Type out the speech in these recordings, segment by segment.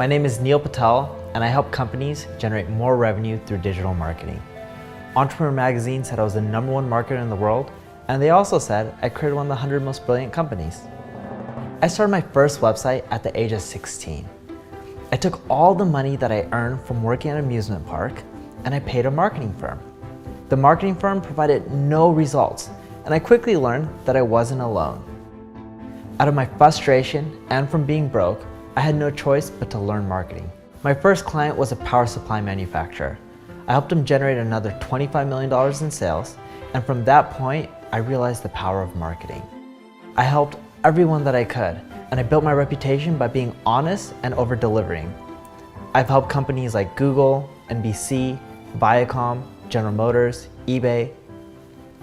My name is Neil Patel, and I help companies generate more revenue through digital marketing. Entrepreneur Magazine said I was the #1 marketer in the world, and they also said I created one of the 100 most brilliant companies. I started my first website at the age of 16. I took all the money that I earned from working at an amusement park, and I paid a marketing firm. The marketing firm provided no results, and I quickly learned that I wasn't alone. Out of my frustration and from being broke, I had no choice but to learn marketing. My first client was a power supply manufacturer. I helped him generate another $25 million in sales, and from that point, I realized the power of marketing. I helped everyone that I could, and I built my reputation by being honest and over-delivering. I've helped companies like Google, NBC, Viacom, General Motors, eBay,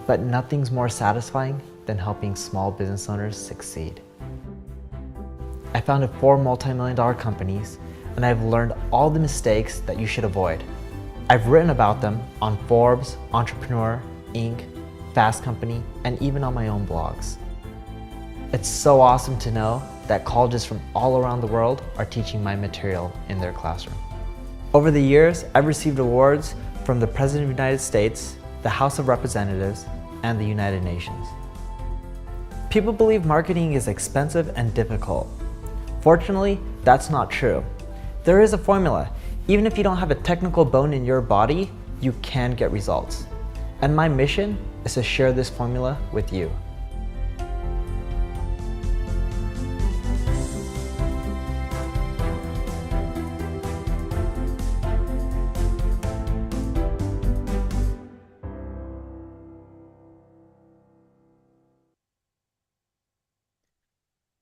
but nothing's more satisfying than helping small business owners succeed. I founded 4 multi-million-dollar companies, and I've learned all the mistakes that you should avoid. I've written about them on Forbes, Entrepreneur Inc, Fast Company, and even on my own blogs. It's so awesome to know that colleges from all around the world are teaching my material in their classroom. Over the years, I've received awards from the President of the United States, the House of Representatives, and the United Nations. People believe marketing is expensive and difficult. Fortunately, that's not true. There is a formula. Even if you don't have a technical bone in your body, you can get results. And my mission is to share this formula with you.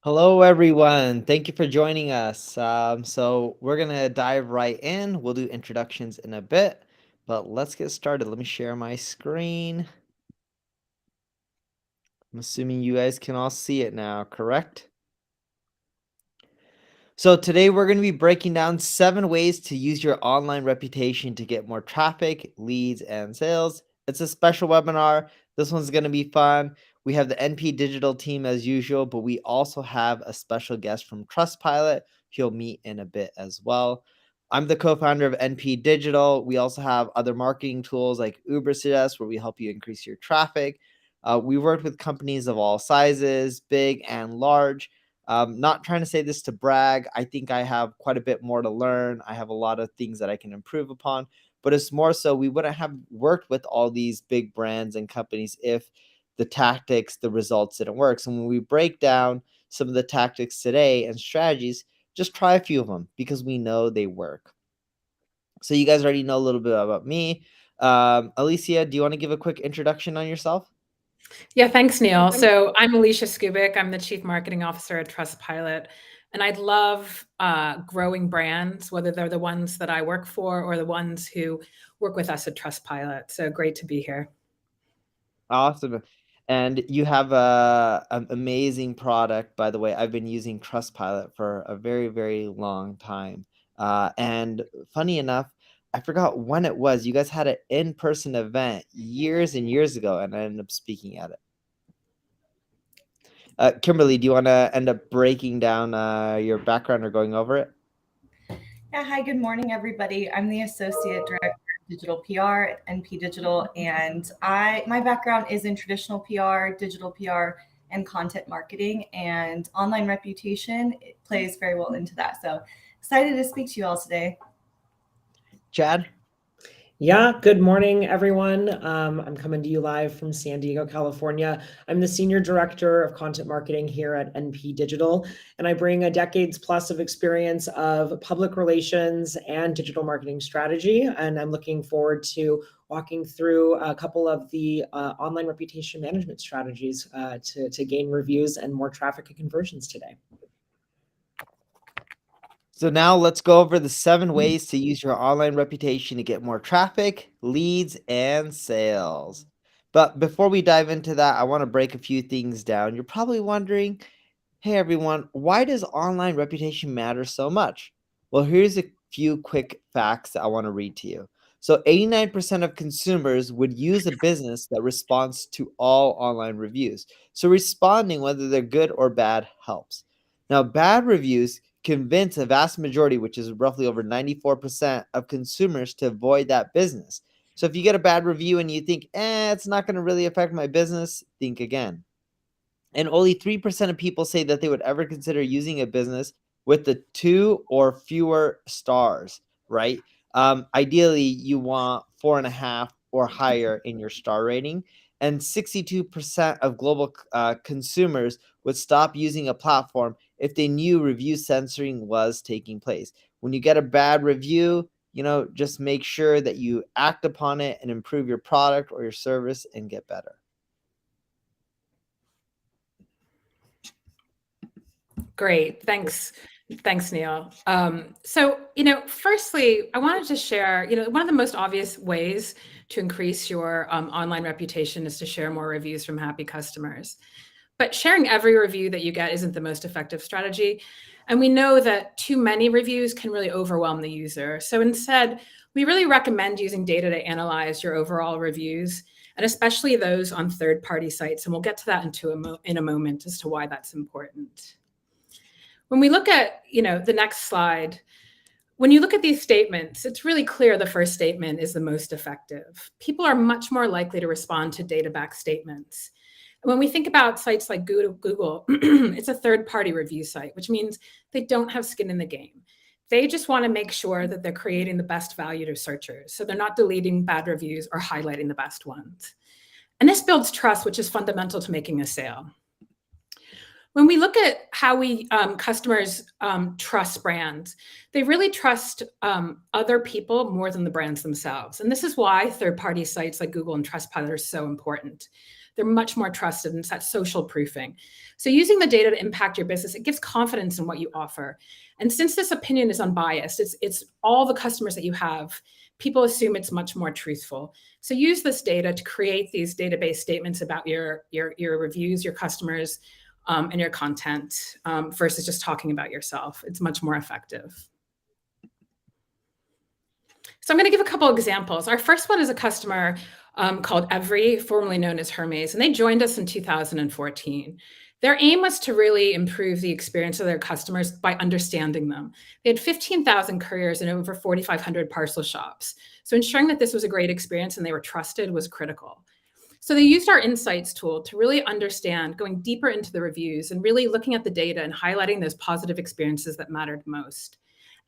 Hello, everyone. Thank you for joining us. So we're going to dive right in. We'll do introductions in a bit, but let's get started. Let me share my screen. I'm assuming you guys can all see it now, correct? So today we're going to be breaking down 7 ways to use your online reputation to get more traffic, leads, and sales. It's a special webinar. This one's going to be fun. We have the NP Digital team as usual, but we also have a special guest from Trustpilot who you'll meet in a bit as well. I'm the co-founder of NP Digital. We also have other marketing tools like Uber Suggest, where we help you increase your traffic. We worked with companies of all sizes, big and large. Not trying to say this to brag. I think I have quite a bit more to learn. I have a lot of things that I can improve upon, but it's more so we wouldn't have worked with all these big brands and companies if the tactics, the results didn't work. So when we break down some of the tactics today and strategies, just try a few of them because we know they work. So you guys already know a little bit about me. Alicia, do you want to give a quick introduction on yourself? Yeah, thanks, Neil. So I'm Alicia Skubik. I'm the Chief Marketing Officer at Trustpilot. And I'd love growing brands, whether they're the ones that I work for or the ones who work with us at Trustpilot. So great to be here. Awesome. And you have an amazing product, by the way. I've been using Trustpilot for a very, very long time. And funny enough, I forgot when it was. You guys had an in-person event years and years ago, and I ended up speaking at it. Kimberly, do you want to end up breaking down your background or going over it? Yeah, hi, good morning, everybody. I'm the Associate Director of Digital PR at NP Digital, and my background is in traditional PR, digital PR, and content marketing, and online reputation it plays very well into that. So excited to speak to you all today. Chad? Yeah, good morning, everyone. I'm coming to you live from San Diego, California. I'm the Senior Director of Content Marketing here at NP Digital, and I bring a decades plus of experience of public relations and digital marketing strategy, and I'm looking forward to walking through a couple of the online reputation management strategies to gain reviews and more traffic and conversions today. So now let's go over the 7 ways to use your online reputation to get more traffic, leads, and sales. But before we dive into that, I want to break a few things down. You're probably wondering, hey everyone, why does online reputation matter so much? Well, here's a few quick facts that I want to read to you. So 89% of consumers would use a business that responds to all online reviews. So responding, whether they're good or bad, helps. Now, bad reviews convince a vast majority, which is roughly over 94% of consumers, to avoid that business. So if you get a bad review and you think, it's not going to really affect my business, think again. And only 3% of people say that they would ever consider using a business with the 2 or fewer stars, right? Ideally, you want 4.5 or higher in your star rating. And 62% of global consumers would stop using a platform if they knew review censoring was taking place. When you get a bad review, just make sure that you act upon it and improve your product or your service and get better. Great. Thanks, Neil. So, firstly, I wanted to share, one of the most obvious ways to increase your online reputation is to share more reviews from happy customers. But sharing every review that you get isn't the most effective strategy. And we know that too many reviews can really overwhelm the user. So instead, we really recommend using data to analyze your overall reviews, and especially those on third-party sites. And we'll get to that in a moment as to why that's important. When we look at, the next slide, when you look at these statements, it's really clear the first statement is the most effective. People are much more likely to respond to data-backed statements. And when we think about sites like Google, it's a third-party review site, which means they don't have skin in the game. They just want to make sure that they're creating the best value to searchers. So they're not deleting bad reviews or highlighting the best ones. And this builds trust, which is fundamental to making a sale. When we look at how customers trust brands, they really trust other people more than the brands themselves. And this is why third-party sites like Google and Trustpilot are so important. They're much more trusted, and it's that social proofing. So using the data to impact your business, it gives confidence in what you offer. And since this opinion is unbiased, it's all the customers that you have, people assume it's much more truthful. So use this data to create these database statements about your reviews, your customers, and your content versus just talking about yourself. It's much more effective. So I'm going to give a couple examples. Our first one is a customer called Every, formerly known as Hermes, and they joined us in 2014. Their aim was to really improve the experience of their customers by understanding them. They had 15,000 couriers and over 4,500 parcel shops. So ensuring that this was a great experience and they were trusted was critical. So they used our insights tool to really understand, going deeper into the reviews and really looking at the data and highlighting those positive experiences that mattered most.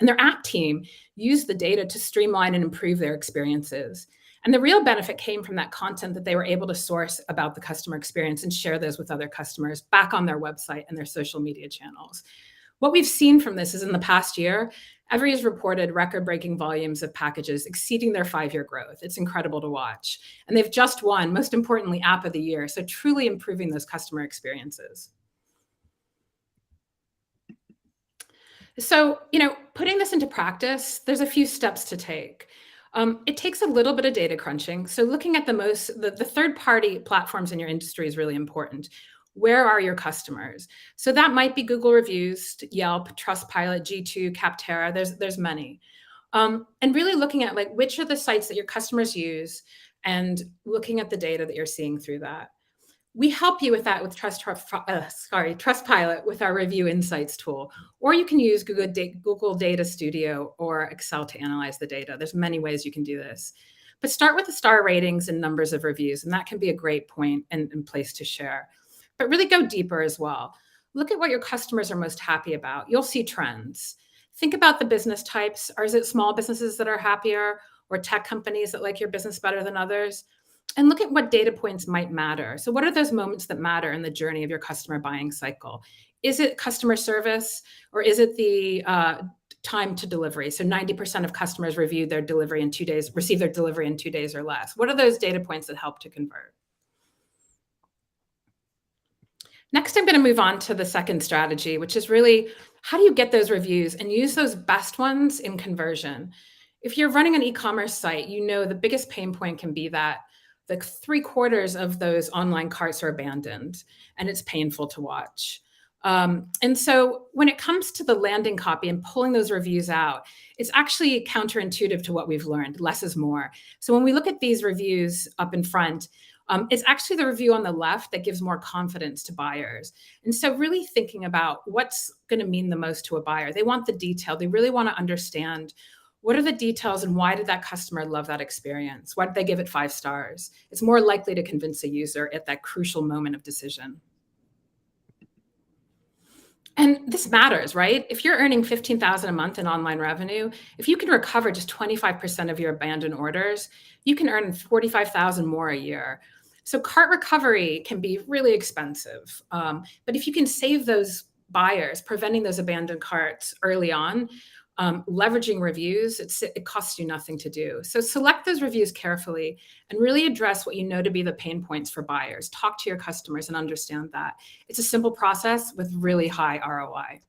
And their app team used the data to streamline and improve their experiences. And the real benefit came from that content that they were able to source about the customer experience and share those with other customers back on their website and their social media channels. What we've seen from this is in the past year, Every has reported record-breaking volumes of packages exceeding their 5-year growth. It's incredible to watch. And they've just won, most importantly, App of the Year. So truly improving those customer experiences. So, putting this into practice, there's a few steps to take. It takes a little bit of data crunching. So looking at the third-party platforms in your industry is really important. Where are your customers? So that might be Google reviews, Yelp, Trustpilot, G2, Capterra. There's many. And really looking at which are the sites that your customers use and looking at the data that you're seeing through that. We help you with that with Trustpilot with our Review Insights tool, or you can use Google Data Studio or Excel to analyze the data. There's many ways you can do this. But start with the star ratings and numbers of reviews, and that can be a great point and place to share. But really go deeper as well. Look at what your customers are most happy about. You'll see trends. Think about the business types. Or is it small businesses that are happier or tech companies that like your business better than others? And look at what data points might matter. So what are those moments that matter in the journey of your customer buying cycle? Is it customer service or is it the time to delivery? So 90% of customers receive their delivery in 2 days or less. What are those data points that help to convert? Next, I'm going to move on to the second strategy, which is really how do you get those reviews and use those best ones in conversion? If you're running an e-commerce site, the biggest pain point can be that 3/4 of those online carts are abandoned, and it's painful to watch. And so when it comes to the landing copy and pulling those reviews out, it's actually counterintuitive to what we've learned. Less is more. So when we look at these reviews up in front, It's actually the review on the left that gives more confidence to buyers. And so really thinking about what's going to mean the most to a buyer. They want the detail. They really want to understand what are the details and why did that customer love that experience? Why did they give it 5 stars? It's more likely to convince a user at that crucial moment of decision. And this matters, right? If you're earning $15,000 a month in online revenue, if you can recover just 25% of your abandoned orders, you can earn $45,000 more a year. So cart recovery can be really expensive. But if you can save those buyers, preventing those abandoned carts early on, leveraging reviews, it costs you nothing to do. So select those reviews carefully and really address what you know to be the pain points for buyers. Talk to your customers and understand that. It's a simple process with really high ROI.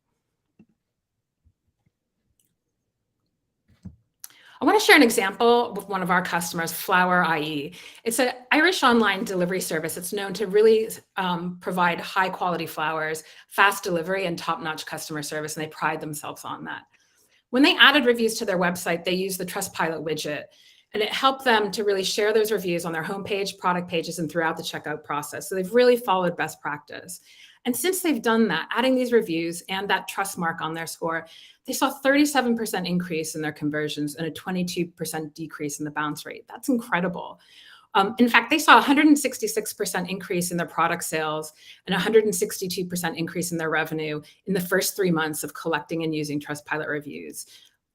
I want to share an example with one of our customers, Flower IE. It's an Irish online delivery service. It's known to really provide high quality flowers, fast delivery, and top-notch customer service, and they pride themselves on that. When they added reviews to their website, they used the Trustpilot widget, and it helped them to really share those reviews on their homepage, product pages, and throughout the checkout process. So they've really followed best practice. And since they've done that, adding these reviews and that trust mark on their score, they saw a 37% increase in their conversions and a 22% decrease in the bounce rate. That's incredible. In fact, they saw a 166% increase in their product sales and 162% increase in their revenue in the first 3 months of collecting and using Trustpilot reviews.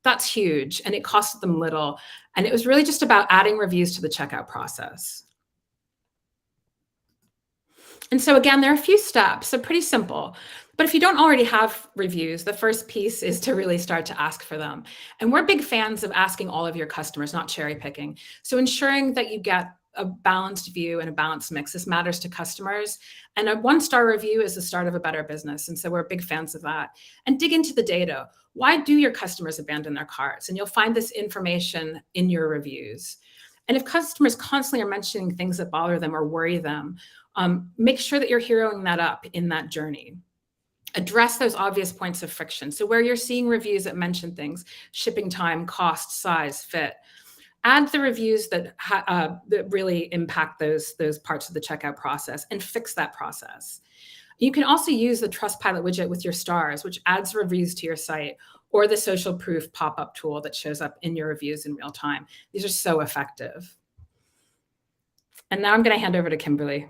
That's huge, and it costed them little. And it was really just about adding reviews to the checkout process. And so again, there are a few steps, so pretty simple. But if you don't already have reviews, the first piece is to really start to ask for them. And we're big fans of asking all of your customers, not cherry picking. So ensuring that you get a balanced view and a balanced mix. This matters to customers. And a 1-star review is the start of a better business. And so we're big fans of that. And dig into the data. Why do your customers abandon their carts? And you'll find this information in your reviews. And if customers constantly are mentioning things that bother them or worry them, make sure that you're heroing that up in that journey. Address those obvious points of friction. So where you're seeing reviews that mention things, shipping time, cost, size, fit, add the reviews that really impact those parts of the checkout process and fix that process. You can also use the Trustpilot widget with your stars, which adds reviews to your site, or the social proof pop-up tool that shows up in your reviews in real time. These are so effective. And now I'm going to hand over to Kimberly.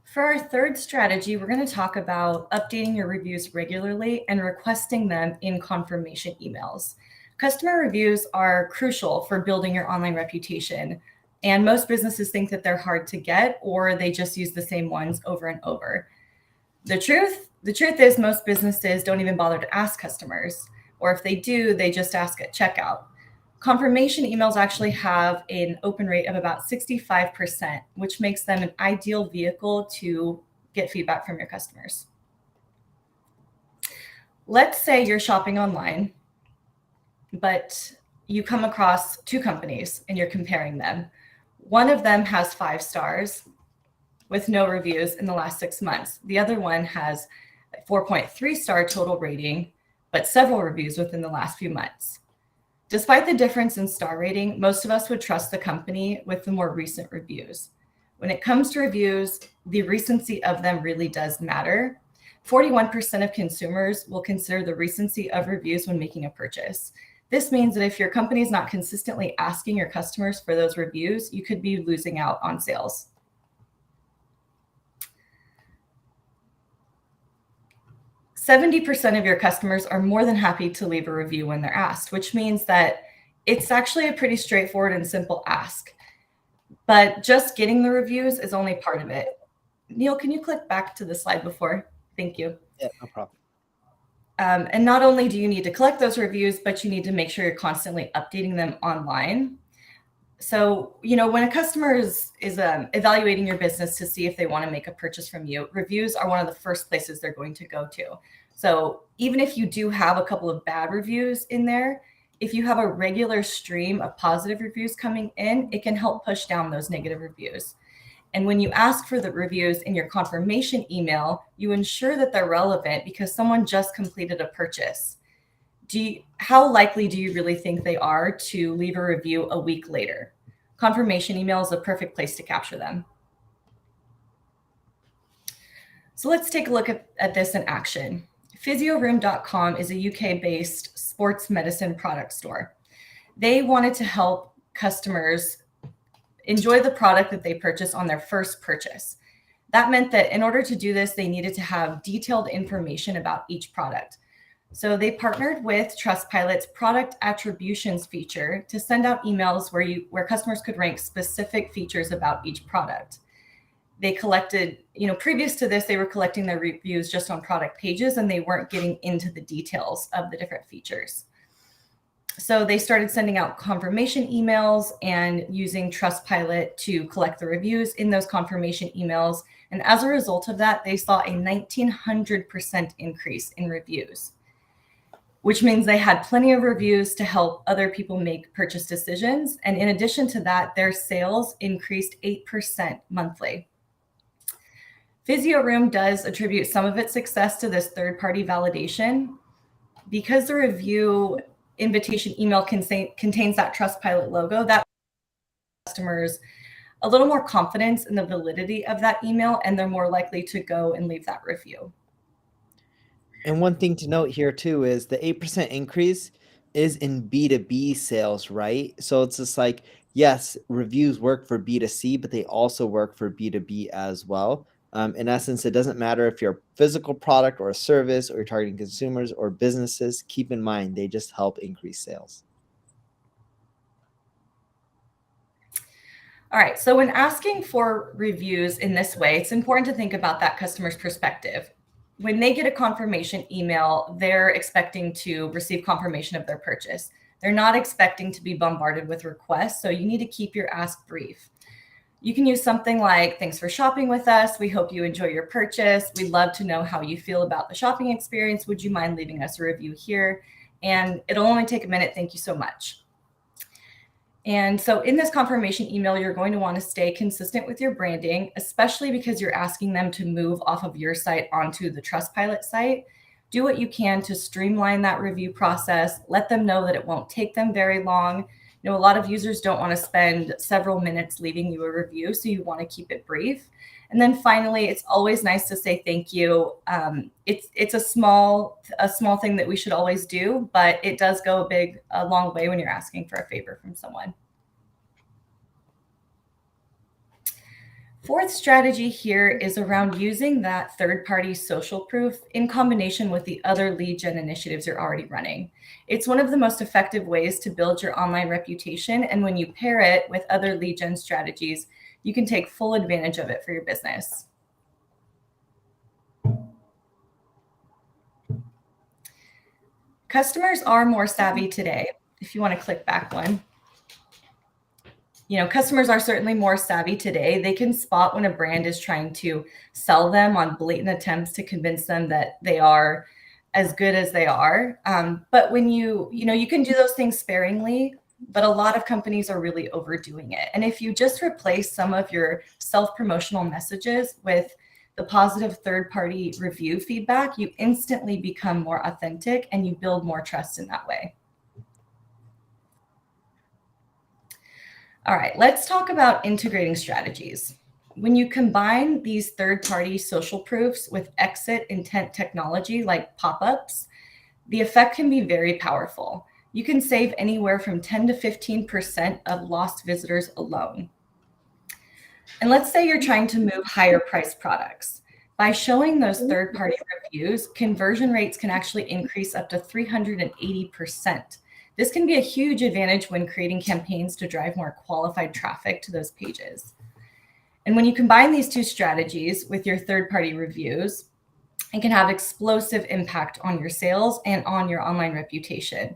For our third strategy, we're going to talk about updating your reviews regularly and requesting them in confirmation emails. Customer reviews are crucial for building your online reputation, and most businesses think that they're hard to get, or they just use the same ones over and over. The truth is most businesses don't even bother to ask customers, or if they do, they just ask at checkout. Confirmation emails actually have an open rate of about 65%, which makes them an ideal vehicle to get feedback from your customers. Let's say you're shopping online, but you come across 2 companies and you're comparing them. One of them has 5 stars with no reviews in the last 6 months. The other one has a 4.3 star total rating, but several reviews within the last few months. Despite the difference in star rating, most of us would trust the company with the more recent reviews. When it comes to reviews, the recency of them really does matter. 41% of consumers will consider the recency of reviews when making a purchase. This means that if your company is not consistently asking your customers for those reviews, you could be losing out on sales. %70 of your customers are more than happy to leave a review when they're asked, which means that it's actually a pretty straightforward and simple ask. But just getting the reviews is only part of it. Neil, can you click back to the slide before? Thank you. Yeah, no problem. And not only do you need to collect those reviews, but you need to make sure you're constantly updating them online. So, when a customer is evaluating your business to see if they want to make a purchase from you, reviews are one of the first places they're going to go to. So even if you do have a couple of bad reviews in there, if you have a regular stream of positive reviews coming in, it can help push down those negative reviews. And when you ask for the reviews in your confirmation email, you ensure that they're relevant because someone just completed a purchase. How likely do you really think they are to leave a review a week later? confirmation email is a perfect place to capture them. So let's take a look at this in action. PhysioRoom.com is a UK-based sports medicine product store. They wanted to help customers enjoy the product that they purchase on their first purchase. That meant that in order to do this, they needed to have detailed information about each product. So they partnered with Trustpilot's product attributions feature to send out emails where customers could rank specific features about each product. They collected, previous to this, they were collecting their reviews just on product pages and they weren't getting into the details of the different features. So they started sending out confirmation emails and using Trustpilot to collect the reviews in those confirmation emails. And as a result of that, they saw a 1,900% increase in reviews, which means they had plenty of reviews to help other people make purchase decisions. And in addition to that, their sales increased 8% monthly. PhysioRoom does attribute some of its success to this third-party validation. Because the review invitation email contains that Trustpilot logo, that customers a little more confidence in the validity of that email, and they're more likely to go and leave that review. And one thing to note here too is the 8% increase is in B2B sales, right? So it's just like, yes, reviews work for B2C, but they also work for B2B as well. In essence, it doesn't matter if you're a physical product or a service or you're targeting consumers or businesses. Keep in mind, they just help increase sales. All right, so when asking for reviews in this way, it's important to think about that customer's perspective. When they get a confirmation email, they're expecting to receive confirmation of their purchase. They're not expecting to be bombarded with requests, so you need to keep your ask brief. You can use something like, "Thanks for shopping with us. We hope you enjoy your purchase. We'd love to know how you feel about the shopping experience. Would you mind leaving us a review here? And it'll only take a minute. Thank you so much." And so in this confirmation email, you're going to want to stay consistent with your branding, especially because you're asking them to move off of your site onto the Trustpilot site. Do what you can to streamline that review process. Let them know that it won't take them very long. A lot of users don't want to spend several minutes leaving you a review, so you want to keep it brief. And then finally, it's always nice to say thank you. It's a small thing that we should always do, but it does go a long way when you're asking for a favor from someone. Fourth strategy here is around using that third-party social proof in combination with the other lead gen initiatives you're already running. It's one of the most effective ways to build your online reputation, and when you pair it with other lead gen strategies, you can take full advantage of it for your business. Customers are more savvy today. If you want to click back one. Customers are certainly more savvy today. They can spot when a brand is trying to sell them on blatant attempts to convince them that they are as good as they are. But when you can do those things sparingly, but a lot of companies are really overdoing it. And if you just replace some of your self-promotional messages with the positive third-party review feedback, you instantly become more authentic and you build more trust in that way. All right, let's talk about integrating strategies. When you combine these third-party social proofs with exit intent technology like pop-ups, the effect can be very powerful. You can save anywhere from 10 to 15% of lost visitors alone. And let's say you're trying to move higher priced products. By showing those third-party reviews, conversion rates can actually increase up to 380%. This can be a huge advantage when creating campaigns to drive more qualified traffic to those pages. And when you combine these two strategies with your third-party reviews, it can have explosive impact on your sales and on your online reputation.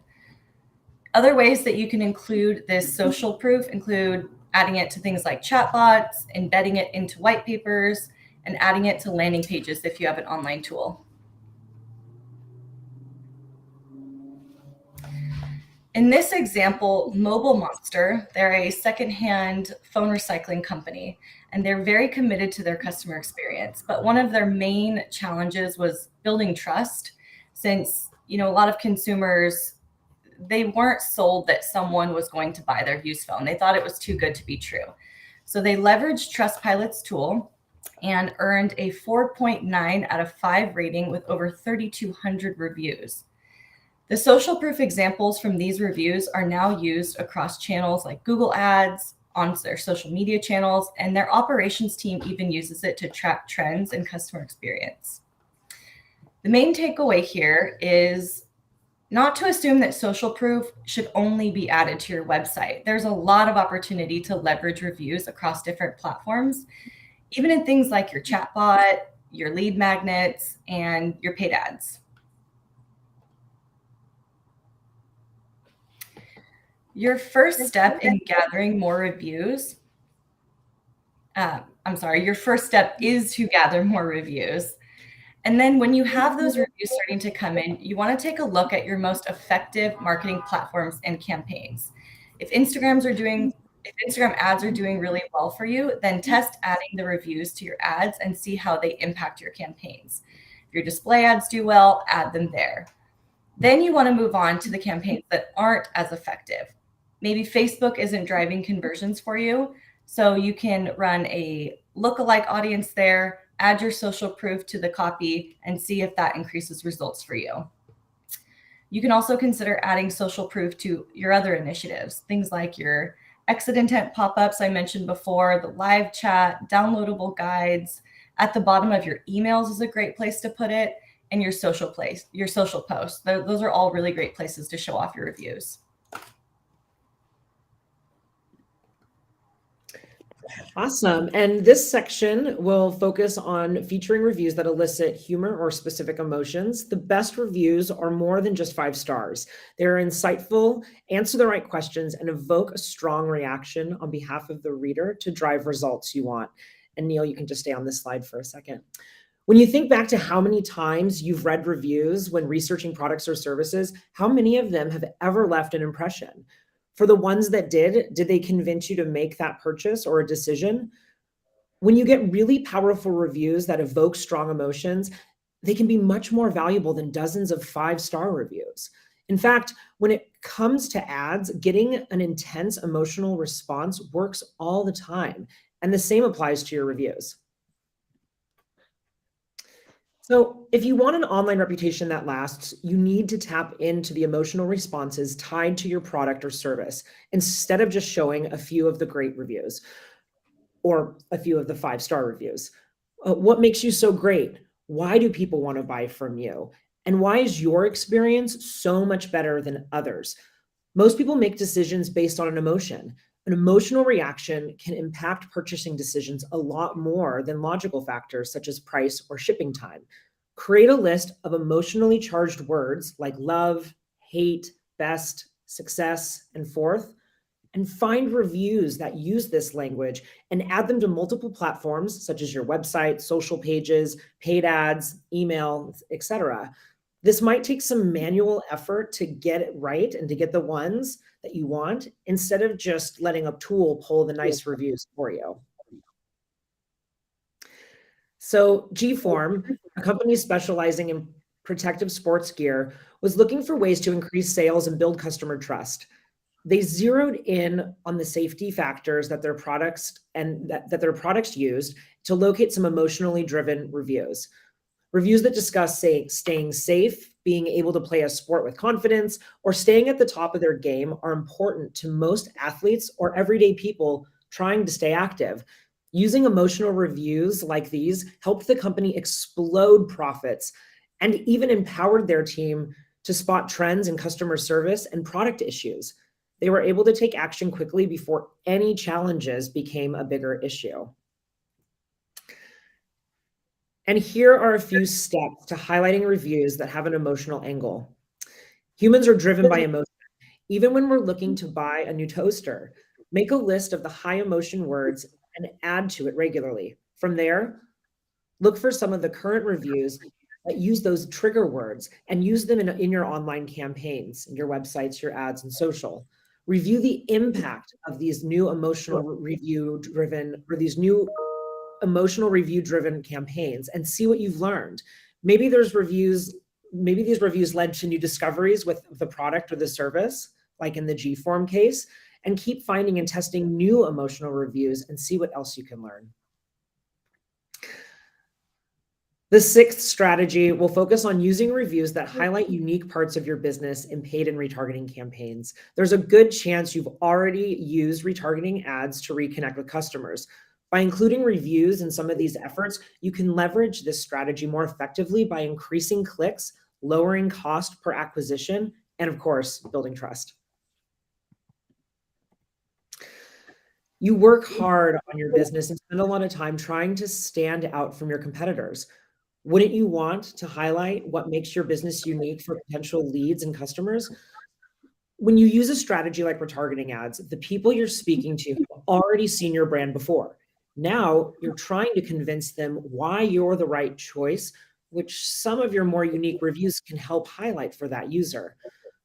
Other ways that you can include this social proof include adding it to things like chatbots, embedding it into white papers, and adding it to landing pages if you have an online tool. In this example, Mobile Monster, they're a secondhand phone recycling company, and they're very committed to their customer experience. But one of their main challenges was building trust, since a lot of consumers, they weren't sold that someone was going to buy their used phone. They thought it was too good to be true. So they leveraged Trustpilot's tool and earned a 4.9 out of 5 rating with over 3,200 reviews. The social proof examples from these reviews are now used across channels like Google Ads, on their social media channels, and their operations team even uses it to track trends and customer experience. The main takeaway here is not to assume that social proof should only be added to your website. There's a lot of opportunity to leverage reviews across different platforms, even in things like your chatbot, your lead magnets, and your paid ads. Your first step in gathering more reviews, your first step is to gather more reviews. And then when you have those reviews starting to come in, you want to take a look at your most effective marketing platforms and campaigns. If Instagram ads are doing really well for you, then test adding the reviews to your ads and see how they impact your campaigns. If your display ads do well, add them there. Then you want to move on to the campaigns that aren't as effective. Maybe Facebook isn't driving conversions for you, so you can run a lookalike audience there, add your social proof to the copy, and see if that increases results for you. You can also consider adding social proof to your other initiatives, things like your exit intent pop-ups I mentioned before, the live chat, downloadable guides. At the bottom of your emails is a great place to put it, and your social posts. Those are all really great places to show off your reviews. Awesome. And this section will focus on featuring reviews that elicit humor or specific emotions. The best reviews are more than just 5 stars. They're insightful, answer the right questions, and evoke a strong reaction on behalf of the reader to drive results you want. And Neil, you can just stay on this slide for a second. When you think back to how many times you've read reviews when researching products or services, how many of them have ever left an impression? For the ones that did they convince you to make that purchase or a decision? When you get really powerful reviews that evoke strong emotions, they can be much more valuable than dozens of 5-star reviews. In fact, when it comes to ads, getting an intense emotional response works all the time. And the same applies to your reviews. So if you want an online reputation that lasts, you need to tap into the emotional responses tied to your product or service, instead of just showing a few of the great reviews or a few of the 5-star reviews. What makes you so great? Why do people want to buy from you? And why is your experience so much better than others? Most people make decisions based on an emotion. An emotional reaction can impact purchasing decisions a lot more than logical factors such as price or shipping time. Create a list of emotionally charged words like love, hate, best, success, and fourth, and find reviews that use this language and add them to multiple platforms such as your website, social pages, paid ads, email, etc. This might take some manual effort to get it right and to get the ones that you want, instead of just letting a tool pull the nice reviews for you. So G-Form, a company specializing in protective sports gear, was looking for ways to increase sales and build customer trust. They zeroed in on the safety factors that their products used to locate some emotionally driven reviews. Reviews that discuss, say, staying safe, being able to play a sport with confidence, or staying at the top of their game are important to most athletes or everyday people trying to stay active. Using emotional reviews like these helped the company explode profits and even empowered their team to spot trends in customer service and product issues. They were able to take action quickly before any challenges became a bigger issue. And here are a few steps to highlighting reviews that have an emotional angle. Humans are driven by emotion. Even when we're looking to buy a new toaster, make a list of the high emotion words and add to it regularly. From there, look for some of the current reviews that use those trigger words and use them in your online campaigns, in your websites, your ads, and social. Review the impact of these new emotional review-driven campaigns and see what you've learned. Maybe there's reviews maybe these reviews led to new discoveries with the product or the service, like in the G-form case, and keep finding and testing new emotional reviews and see what else you can learn. The sixth strategy will focus on using reviews that highlight unique parts of your business in paid and retargeting campaigns. There's a good chance you've already used retargeting ads to reconnect with customers. By including reviews in some of these efforts, you can leverage this strategy more effectively by increasing clicks, lowering cost per acquisition, and of course, building trust. You work hard on your business and spend a lot of time trying to stand out from your competitors. Wouldn't you want to highlight what makes your business unique for potential leads and customers? When you use a strategy like retargeting ads, the people you're speaking to have already seen your brand before. Now you're trying to convince them why you're the right choice, which some of your more unique reviews can help highlight for that user.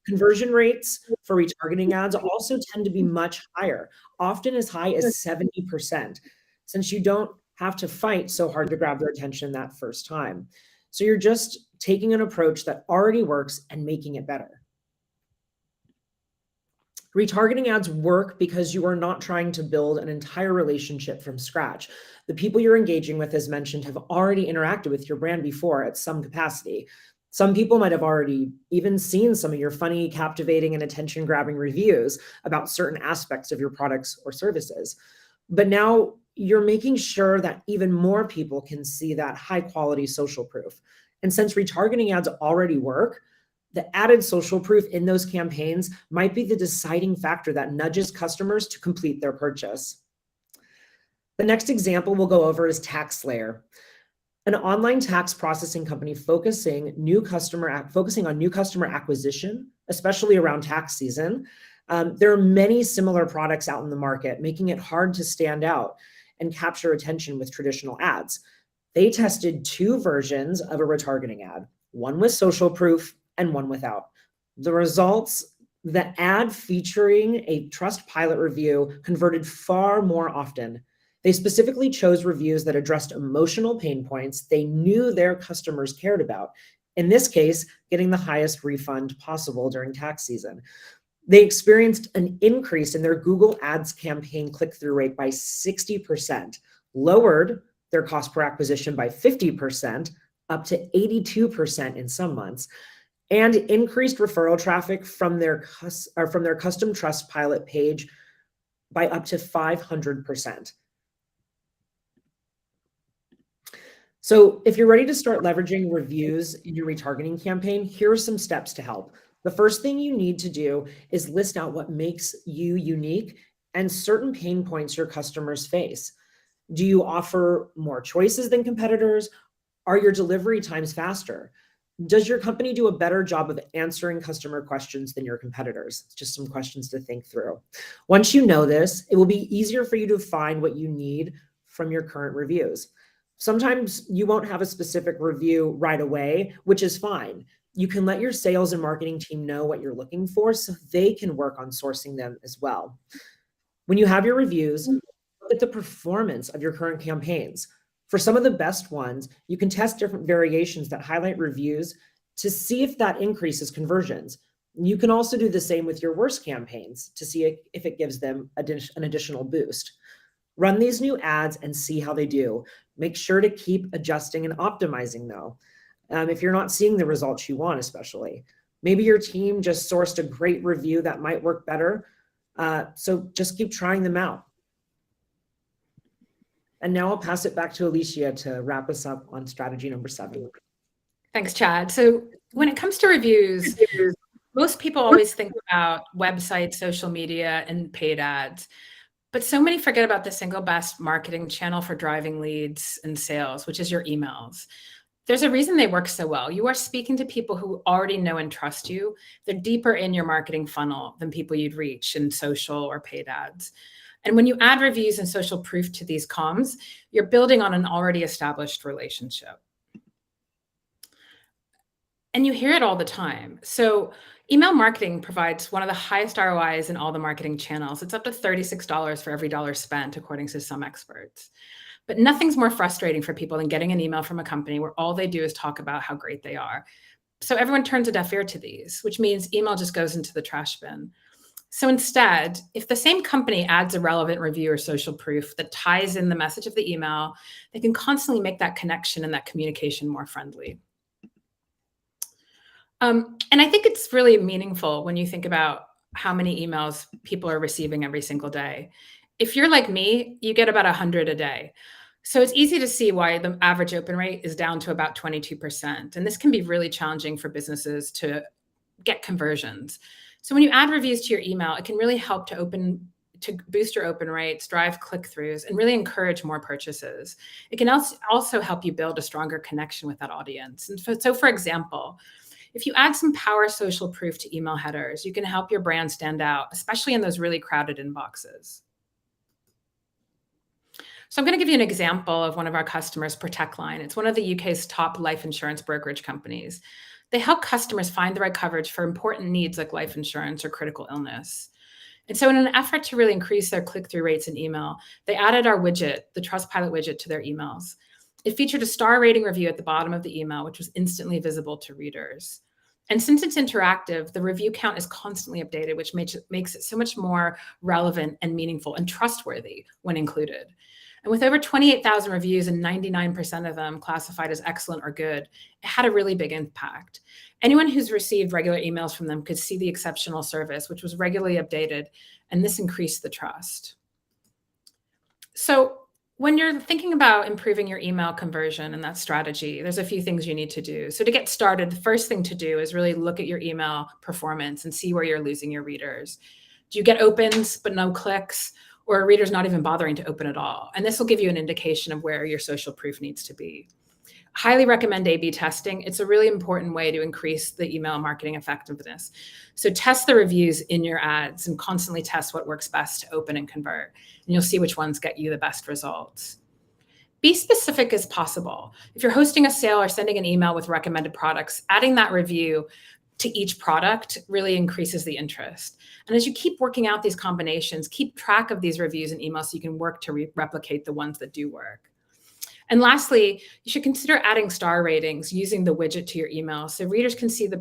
Conversion rates for retargeting ads also tend to be much higher, often as high as 70%, since you don't have to fight so hard to grab their attention that first time. So you're just taking an approach that already works and making it better. Retargeting ads work because you are not trying to build an entire relationship from scratch. The people you're engaging with, as mentioned, have already interacted with your brand before at some capacity. Some people might have already even seen some of your funny, captivating, and attention-grabbing reviews about certain aspects of your products or services. But now you're making sure that even more people can see that high-quality social proof. And since retargeting ads already work, the added social proof in those campaigns might be the deciding factor that nudges customers to complete their purchase. The next example we'll go over is TaxSlayer, an online tax processing company focusing on new customer acquisition, especially around tax season. There are many similar products out in the market, making it hard to stand out and capture attention with traditional ads. They tested two versions of a retargeting ad, one with social proof and one without. The results, the ad featuring a Trustpilot review converted far more often. They specifically chose reviews that addressed emotional pain points they knew their customers cared about. In this case, getting the highest refund possible during tax season. They experienced an increase in their Google Ads campaign click-through rate by 60%, lowered their cost per acquisition by 50%, up to 82% in some months, and increased referral traffic from their custom Trustpilot page by up to 500%. So if you're ready to start leveraging reviews in your retargeting campaign, here are some steps to help. The first thing you need to do is list out what makes you unique and certain pain points your customers face. Do you offer more choices than competitors? Are your delivery times faster? Does your company do a better job of answering customer questions than your competitors? Just some questions to think through. Once you know this, it will be easier for you to find what you need from your current reviews. Sometimes you won't have a specific review right away, which is fine. You can let your sales and marketing team know what you're looking for so they can work on sourcing them as well. When you have your reviews, look at the performance of your current campaigns. For some of the best ones, you can test different variations that highlight reviews to see if that increases conversions. You can also do the same with your worst campaigns to see if it gives them an additional boost. Run these new ads and see how they do. Make sure to keep adjusting and optimizing though. If you're not seeing the results you want, especially. Maybe your team just sourced a great review that might work better. So just keep trying them out. And now I'll pass it back to Alicia to wrap us up on strategy number 7. Thanks, Chad. So when it comes to reviews, most people always think about websites, social media, and paid ads. But so many forget about the single best marketing channel for driving leads and sales, which is your emails. There's a reason they work so well. You are speaking to people who already know and trust you. They're deeper in your marketing funnel than people you'd reach in social or paid ads. And when you add reviews and social proof to these comms, you're building on an already established relationship. And you hear it all the time. So email marketing provides one of the highest ROIs in all the marketing channels. It's up to $36 for every dollar spent, according to some experts. But nothing's more frustrating for people than getting an email from a company where all they do is talk about how great they are. So everyone turns a deaf ear to these, which means email just goes into the trash bin. So instead, if the same company adds a relevant review or social proof that ties in the message of the email, they can constantly make that connection and that communication more friendly. And I think it's really meaningful when you think about how many emails people are receiving every single day. If you're like me, you get about 100 a day. So it's easy to see why the average open rate is down to about 22%. And this can be really challenging for businesses to get conversions. So when you add reviews to your email, it can really help to boost your open rates, drive click-throughs, and really encourage more purchases. It can also help you build a stronger connection with that audience. And so for example, if you add some power social proof to email headers, you can help your brand stand out, especially in those really crowded inboxes. So I'm going to give you an example of one of our customers, Protect Line. It's one of the UK's top life insurance brokerage companies. They help customers find the right coverage for important needs like life insurance or critical illness. And so in an effort to really increase their click-through rates in email, they added our widget, the Trustpilot widget, to their emails. It featured a star rating review at the bottom of the email, which was instantly visible to readers. And since it's interactive, the review count is constantly updated, which makes it so much more relevant and meaningful and trustworthy when included. And with over 28,000 reviews and 99% of them classified as excellent or good, it had a really big impact. Anyone who's received regular emails from them could see the exceptional service, which was regularly updated, and this increased the trust. So when you're thinking about improving your email conversion and that strategy, there's a few things you need to do. So to get started, the first thing to do is really look at your email performance and see where you're losing your readers. Do you get opens but no clicks? Or a reader's not even bothering to open at all? And this will give you an indication of where your social proof needs to be. Highly recommend A/B testing. It's a really important way to increase the email marketing effectiveness. So test the reviews in your ads and constantly test what works best to open and convert. And you'll see which ones get you the best results. Be specific as possible. If you're hosting a sale or sending an email with recommended products, adding that review to each product really increases the interest. And as you keep working out these combinations, keep track of these reviews and emails so you can work to replicate the ones that do work. And lastly, you should consider adding star ratings using the widget to your email so readers can see the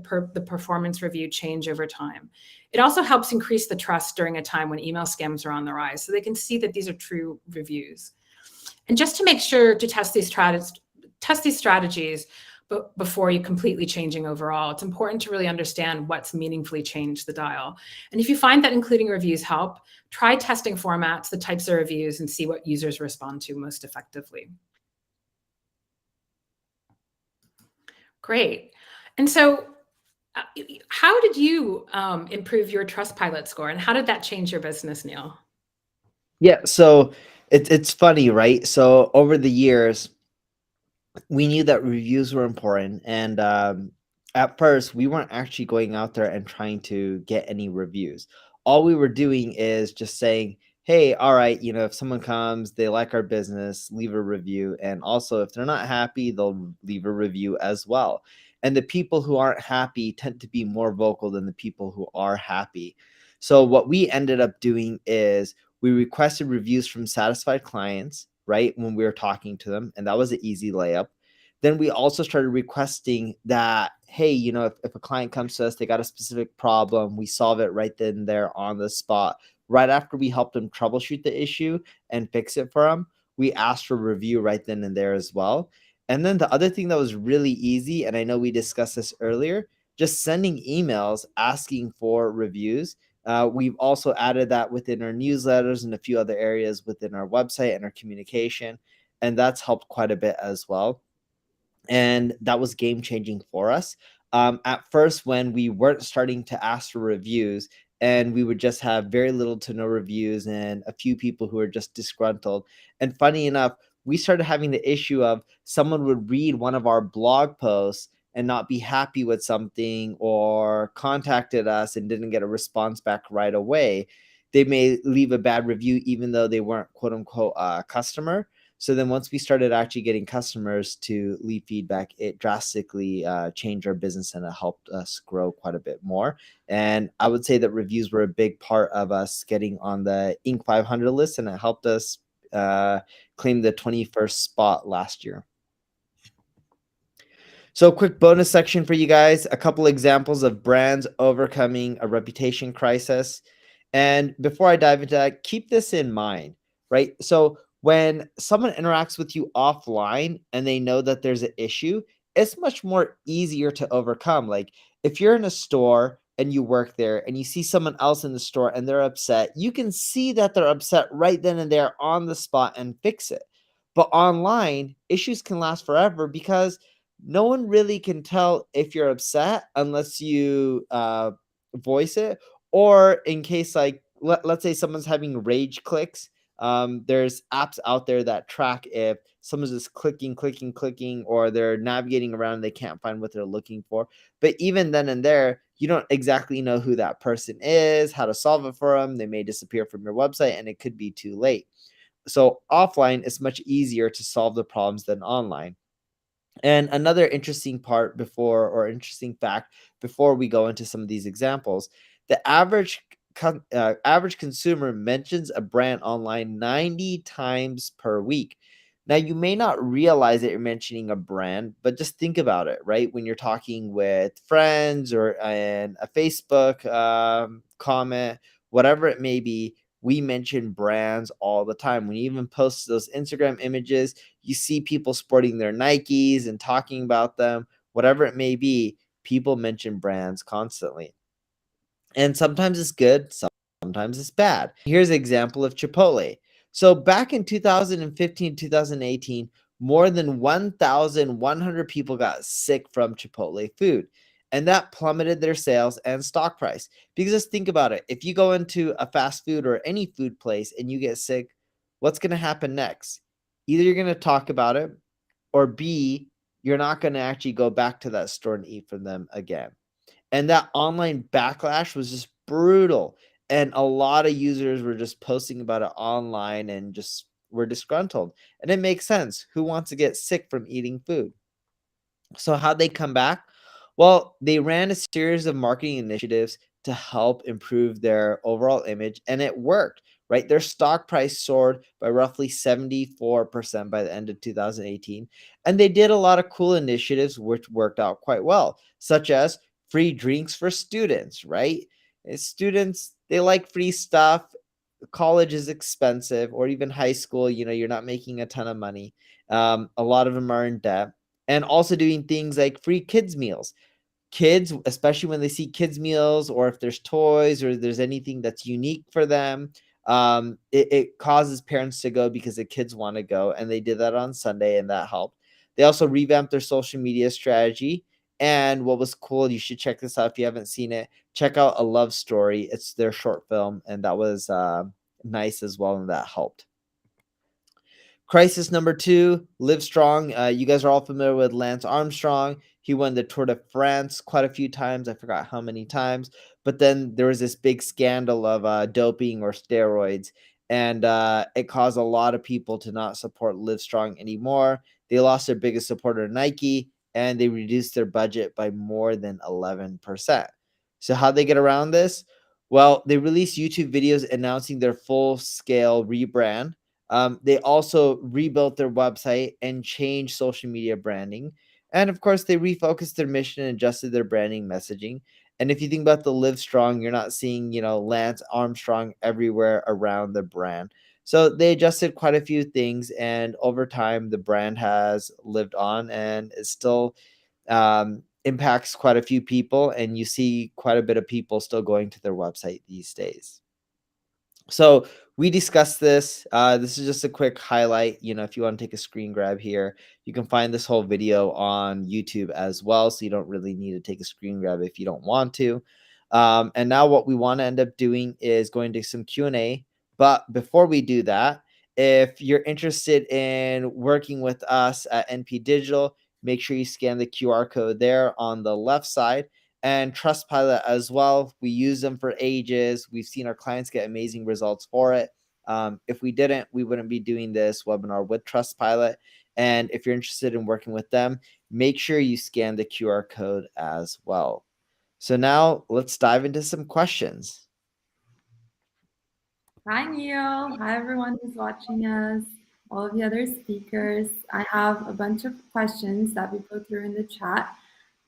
performance review change over time. It also helps increase the trust during a time when email scams are on the rise, so they can see that these are true reviews. And just to make sure to test these strategies before you completely changing overall, it's important to really understand what's meaningfully changed the dial. And if you find that including reviews help, try testing formats, the types of reviews, and see what users respond to most effectively. Great. And so how did you improve your Trustpilot score, and how did that change your business, Neil? Yeah, so it's funny, right? So over the years, we knew that reviews were important, and at first, we weren't actually going out there and trying to get any reviews. All we were doing is just saying, hey, all right, if someone comes, they like our business, leave a review. And also, if they're not happy, they'll leave a review as well. And the people who aren't happy tend to be more vocal than the people who are happy. So what we ended up doing is we requested reviews from satisfied clients, right, when we were talking to them. And that was an easy layup. Then we also started requesting that, hey, if a client comes to us, they got a specific problem, we solve it right then and there on the spot. Right after we helped them troubleshoot the issue and fix it for them, we asked for a review right then and there as well. And then the other thing that was really easy, and I know we discussed this earlier, just sending emails asking for reviews. We've also added that within our newsletters and a few other areas within our website and our communication. And that's helped quite a bit as well. And that was game changing for us. At first, when we weren't starting to ask for reviews, and we would just have very little to no reviews and a few people who were just disgruntled. And funny enough, we started having the issue of someone would read one of our blog posts and not be happy with something, or contacted us and didn't get a response back right away. They may leave a bad review even though they weren't quote unquote a customer. So then once we started actually getting customers to leave feedback, it drastically changed our business, and it helped us grow quite a bit more. And I would say that reviews were a big part of us getting on the Inc. 500 list, and it helped us claim the 21st spot last year. So quick bonus section for you guys, a couple examples of brands overcoming a reputation crisis. And before I dive into that, keep this in mind, right? So when someone interacts with you offline and they know that there's an issue, it's much more easier to overcome. Like if you're in a store and you work there and you see someone else in the store and they're upset, you can see that they're upset right then and there on the spot and fix it. But online, issues can last forever because no one really can tell if you're upset unless you voice it, or in case like let's say someone's having rage clicks. There's apps out there that track if someone's just clicking, or they're navigating around and they can't find what they're looking for. But even then and there, you don't exactly know who that person is, how to solve it for them. They may disappear from your website and it could be too late. So offline is much easier to solve the problems than online. And another interesting interesting fact before we go into some of these examples, the average consumer mentions a brand online 90 times per week. Now, you may not realize that you're mentioning a brand, but just think about it, right? When you're talking with friends or in a Facebook comment, whatever it may be, we mention brands all the time. When you even post those Instagram images, you see people sporting their Nikes and talking about them, whatever it may be, people mention brands constantly. And sometimes it's good, sometimes it's bad. Here's an example of Chipotle. So back in 2015, 2018, more than 1,100 people got sick from Chipotle food. And that plummeted their sales and stock price. Because just think about it. If you go into a fast food or any food place and you get sick, what's going to happen next? Either you're going to talk about it, or B, you're not going to actually go back to that store and eat from them again. And that online backlash was just brutal. And a lot of users were just posting about it online and just were disgruntled. And it makes sense. Who wants to get sick from eating food? So how'd they come back? Well, they ran a series of marketing initiatives to help improve their overall image, and it worked, right? Their stock price soared by roughly 74% by the end of 2018. And they did a lot of cool initiatives which worked out quite well, such as free drinks for students, right? Students, they like free stuff. College is expensive, or even high school, you're not making a ton of money. A lot of them are in debt. And also doing things like free kids meals. Kids, especially when they see kids meals, or if there's toys or there's anything that's unique for them, it causes parents to go because the kids want to go. And they did that on Sunday, and that helped. They also revamped their social media strategy. And what was cool, you should check this out if you haven't seen it. Check out A Love Story. It's their short film, and that was nice as well, and that helped. Crisis number 2, Live Strong. You guys are all familiar with Lance Armstrong. He won the Tour de France quite a few times. I forgot how many times. But then there was this big scandal of doping or steroids. And it caused a lot of people to not support Live Strong anymore. They lost their biggest supporter, Nike, and they reduced their budget by more than 11%. So how'd they get around this? Well, they released YouTube videos announcing their full-scale rebrand. They also rebuilt their website and changed social media branding. And of course, they refocused their mission and adjusted their branding messaging. And if you think about the Live Strong, you're not seeing, Lance Armstrong everywhere around the brand. So they adjusted quite a few things. And over time, the brand has lived on and it still impacts quite a few people. And you see quite a bit of people still going to their website these days. So we discussed this. This is just a quick highlight. If you want to take a screen grab here, you can find this whole video on YouTube as well. So you don't really need to take a screen grab if you don't want to. And now what we want to end up doing is going to some Q&A. But before we do that, if you're interested in working with us at NP Digital, make sure you scan the QR code there on the left side. And Trustpilot as well. We use them for ages. We've seen our clients get amazing results for it. If we didn't, we wouldn't be doing this webinar with Trustpilot. And if you're interested in working with them, make sure you scan the QR code as well. So now let's dive into some questions. Hi, Neil. Hi, everyone who's watching us. all of the other speakers. I have a bunch of questions that people threw in the chat.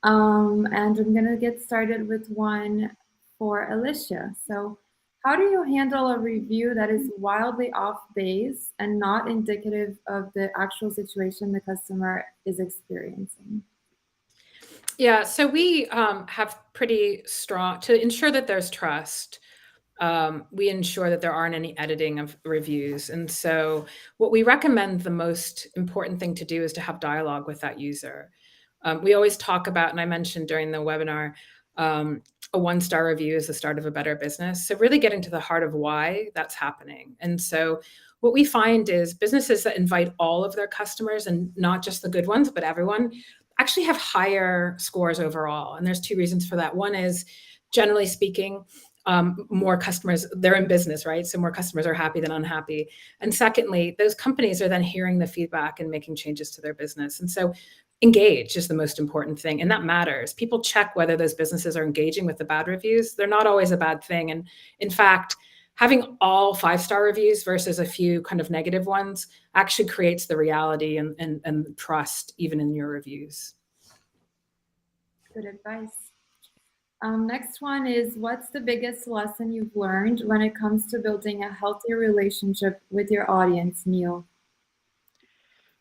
And I'm going to get started with one for Alicia. So, how do you handle a review that is wildly off base and not indicative of the actual situation the customer is experiencing? Yeah, so we have pretty strong, to ensure that there's trust, we ensure that there aren't any editing of reviews. And so what we recommend, the most important thing to do is to have dialogue with that user. We always talk about, and I mentioned during the webinar, a one-star review is the start of a better business. So really getting to the heart of why that's happening. And so what we find is businesses that invite all of their customers, and not just the good ones, but everyone, actually have higher scores overall. And there's two reasons for that. One is, generally speaking, more customers, they're in business, right? So more customers are happy than unhappy. And secondly, those companies are then hearing the feedback and making changes to their business. And so engage is the most important thing. And that matters. People check whether those businesses are engaging with the bad reviews. They're not always a bad thing. And in fact, having all 5-star reviews versus a few kind of negative ones actually creates the reality and trust even in your reviews. Good advice. Next one is, what's the biggest lesson you've learned when it comes to building a healthy relationship with your audience, Neil?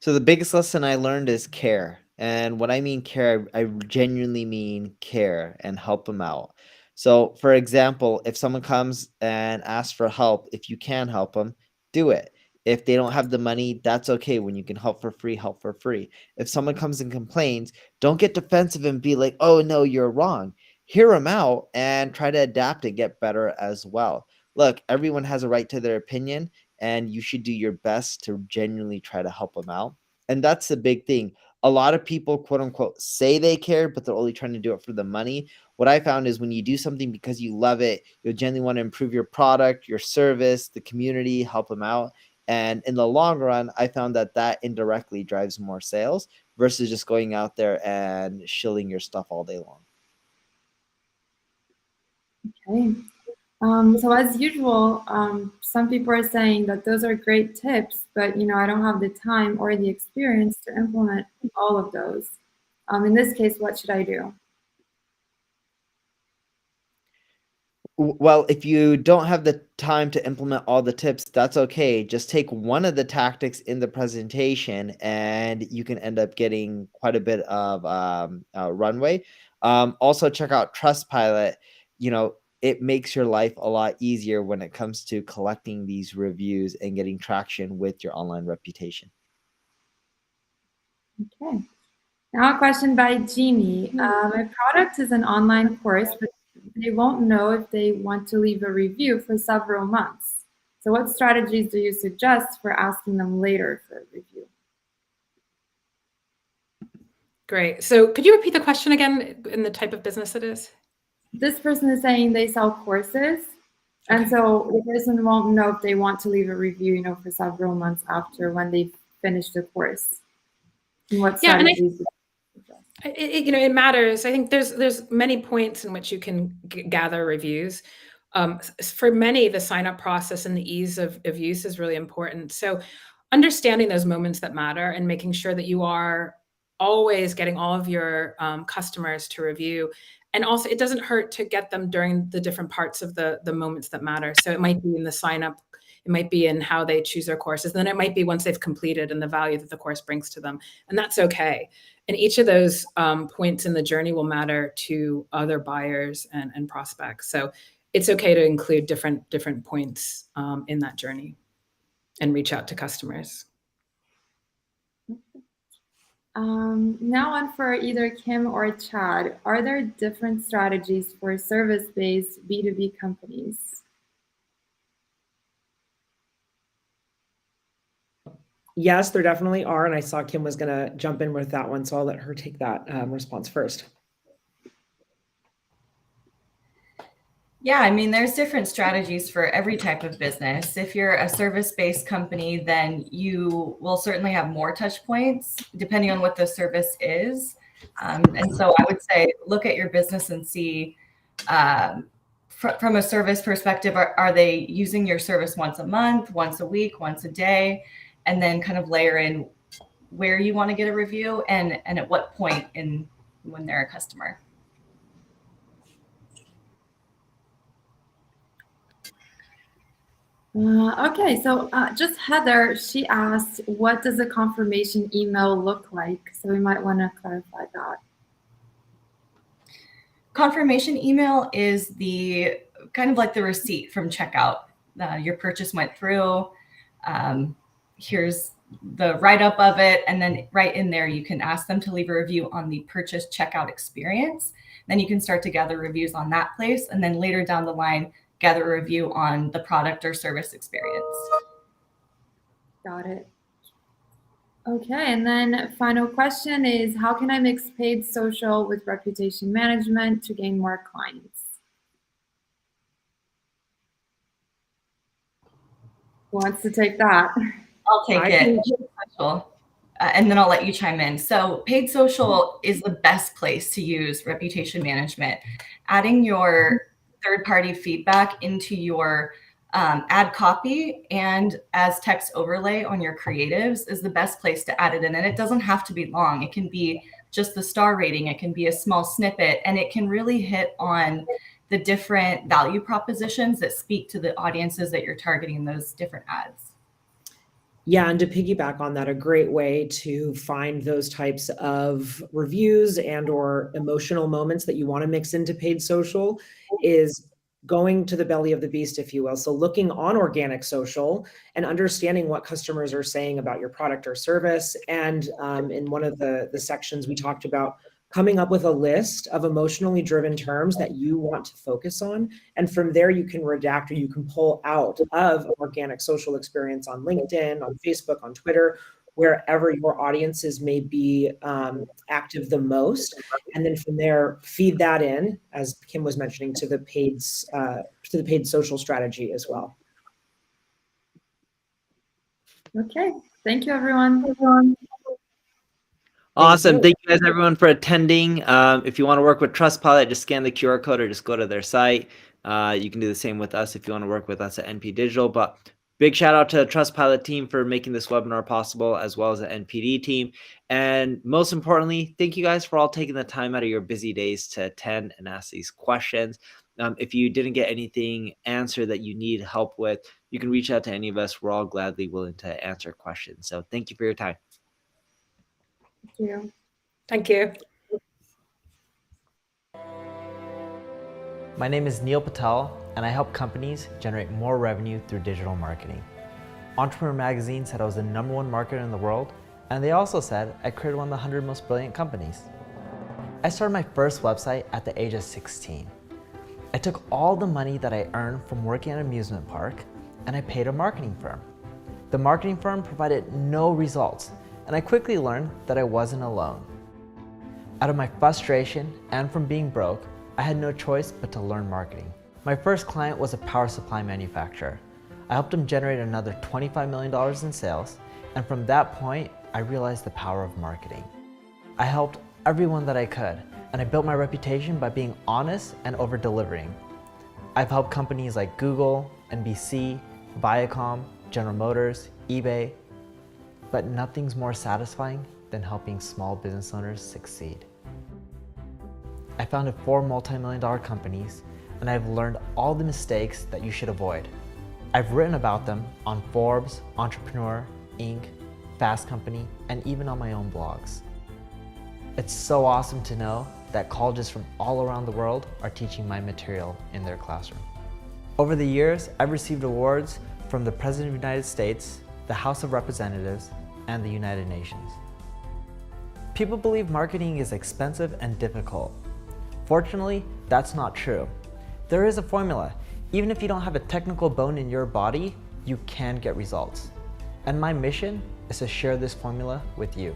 So the biggest lesson I learned is care. And when I mean care, I genuinely mean care and help them out. So for example, if someone comes and asks for help, if you can help them, do it. If they don't have the money, that's okay. When you can help for free, help for free. If someone comes and complains, don't get defensive and be like, oh no, you're wrong. Hear them out and try to adapt and get better as well. Look, everyone has a right to their opinion, and you should do your best to genuinely try to help them out. And that's the big thing. A lot of people, quote unquote, say they care, but they're only trying to do it for the money. What I found is when you do something because you love it, you'll genuinely want to improve your product, your service, the community, help them out. And in the long run, I found that that indirectly drives more sales versus just going out there and shilling your stuff all day long. Okay. So as usual, some people are saying that those are great tips, but I don't have the time or the experience to implement all of those. In this case, what should I do? Well, if you don't have the time to implement all the tips, that's okay. Just take one of the tactics in the presentation and you can end up getting quite a bit of runway. Also, check out Trustpilot. It makes your life a lot easier when it comes to collecting these reviews and getting traction with your online reputation. Okay. Now a question by Jeannie. My product is an online course, but they won't know if they want to leave a review for several months. So what strategies do you suggest for asking them later for a review? Great. So could you repeat the question again in the type of business it is? This person is saying they sell courses. And so the person won't know if they want to leave a review, for several months after when they finish the course. And what strategies? It matters. I think there's many points in which you can gather reviews. For many, the sign-up process and the ease of use is really important. So understanding those moments that matter and making sure that you are always getting all of your customers to review. And also, it doesn't hurt to get them during the different parts of the moments that matter. So it might be in the sign-up, it might be in how they choose their courses, then it might be once they've completed and the value that the course brings to them. And that's okay. And each of those points in the journey will matter to other buyers and prospects. So it's okay to include different points in that journey and reach out to customers. Now on for either Kim or Chad. Are there different strategies for service-based B2B companies? Yes, there definitely are. And I saw Kim was going to jump in with that one, so I'll let her take that response first. Yeah, I mean, there's different strategies for every type of business. If you're a service-based company, then you will certainly have more touch points depending on what the service is. And so I would say, look at your business and see from a service perspective, are they using your service once a month, once a week, once a day? and then kind of layer in where you want to get a review and at what point in when they're a customer. Okay, so just Heather, she asked, what does a confirmation email look like? So we might want to clarify that. Confirmation email is the kind of like the receipt from checkout. Your purchase went through. Here's the write-up of it. And then right in there, you can ask them to leave a review on the purchase checkout experience. Then you can start to gather reviews on that place. And then later down the line, gather a review on the product or service experience. Got it. Okay, and then final question is, how can I mix paid social with reputation management to gain more clients? Who wants to take that? I'll take it. And then I'll let you chime in. So paid social is the best place to use reputation management. Adding your third-party feedback into your ad copy and as text overlay on your creatives is the best place to add it in. And it doesn't have to be long. It can be just the star rating. It can be a small snippet, and it can really hit on the different value propositions that speak to the audiences that you're targeting in those different ads. Yeah, and to piggyback on that, a great way to find those types of reviews and or emotional moments that you want to mix into paid social is going to the belly of the beast, if you will. So looking on organic social and understanding what customers are saying about your product or service. And in one of the sections, we talked about coming up with a list of emotionally driven terms that you want to focus on. And from there, you can redact or you can pull out of organic social experience on LinkedIn, on Facebook, on Twitter, wherever your audiences may be active the most. And then from there, feed that in, as Kim was mentioning, to the paid social strategy as well. Okay, thank you, everyone. Awesome. Thank you guys, everyone, for attending. If you want to work with Trustpilot, just scan the QR code or just go to their site. You can do the same with us if you want to work with us at NP Digital. But big shout out to the Trustpilot team for making this webinar possible, as well as the NPD team. And most importantly, thank you guys for all taking the time out of your busy days to attend and ask these questions. If you didn't get anything answered that you need help with, you can reach out to any of us. We're all gladly willing to answer questions. So thank you for your time. Thank you. Thank you. My name is Neil Patel, and I help companies generate more revenue through digital marketing. Entrepreneur Magazine said I was the #1 marketer in the world, and they also said I created one of the 100 most brilliant companies. I started my first website at the age of 16. I took all the money that I earned from working at an amusement park, and I paid a marketing firm. The marketing firm provided no results, and I quickly learned that I wasn't alone. Out of my frustration and from being broke, I had no choice but to learn marketing. My first client was a power supply manufacturer. I helped them generate another $25 million in sales, and from that point, I realized the power of marketing. I helped everyone that I could, and I built my reputation by being honest and over-delivering. I've helped companies like Google, NBC, Viacom, General Motors, eBay, but nothing's more satisfying than helping small business owners succeed. I founded 4 multi-million-dollar companies, and I've learned all the mistakes that you should avoid. I've written about them on Forbes, Entrepreneur Inc, Fast Company, and even on my own blogs. It's so awesome to know that colleges from all around the world are teaching my material in their classroom. Over the years, I've received awards from the President of the United States, the House of Representatives, and the United Nations. People believe marketing is expensive and difficult. Fortunately, that's not true. There is a formula. Even if you don't have a technical bone in your body, you can get results. And my mission is to share this formula with you.